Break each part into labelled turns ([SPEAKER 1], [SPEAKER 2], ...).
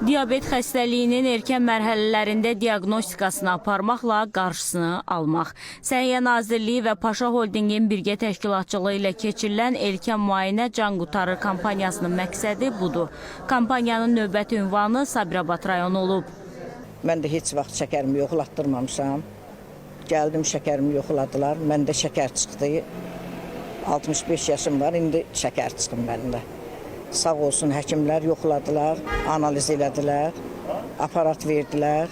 [SPEAKER 1] Diabet xəstəliyinin erkən mərhələlərində diaqnostikasını aparmaqla qarşısını almaq. Səhiyyə Nazirliyi və Paşa Holdingin birgə təşkilatçılığı ilə keçirilən erkən müayinə can qurtarır kampaniyasının məqsədi budur. Kampaniyanın növbəti ünvanı Sabirabad rayonu olub.
[SPEAKER 2] Mən də heç vaxt şəkərimi yoxlatdırmamışam. Gəldim, şəkərimi yoxladılar. Məndə şəkər çıxdı. 65 yaşım var, indi şəkər çıxım məndə. Sağ olsun, həkimlər yoxladılar, analiz elədilər, aparat verdilər.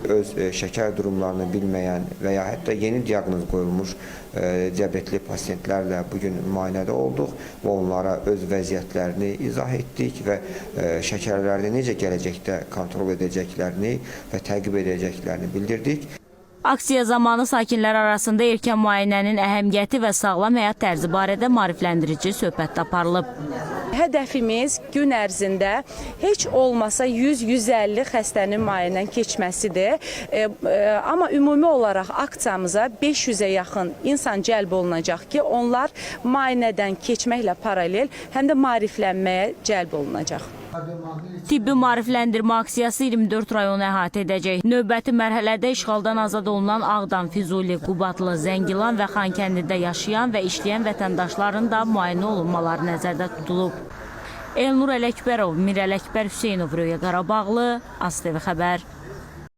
[SPEAKER 3] Öz şəkər durumlarını bilməyən və ya hətta yeni diaqnoz qoyulmuş diabetli pasientlərlə bugün müayinədə olduq və onlara öz vəziyyətlərini izah etdik və şəkərlərini necə gələcəkdə kontrol edəcəklərini və təqib edəcəklərini bildirdik.
[SPEAKER 1] Aksiya zamanı sakinlər arasında erkən müayinənin əhəmiyyəti və sağlam həyat tərzi barədə maarifləndirici söhbət aparılıb.
[SPEAKER 4] Hədəfimiz gün ərzində heç olmasa 100-150 xəstənin müayinədən keçməsidir. Amma ümumi olaraq aksiyamıza 500-ə yaxın insan cəlb olunacaq ki, onlar müayinədən keçməklə paralel həm də maariflənməyə cəlb olunacaq.
[SPEAKER 1] Tibbi maarifləndirmə aksiyası 24 rayonu əhatə edəcək. Növbəti mərhələdə işğaldan azad olunan Ağdam, Füzuli, Qubadlı, Zəngilan və Xankəndidə yaşayan və işləyən vətəndaşların da müayinə olunmaları nəzərdə tutulub. Elnur Ələkbərov, Mir Ələkbər Hüseynov, Röya Qarabağlı, ASTV xəbər.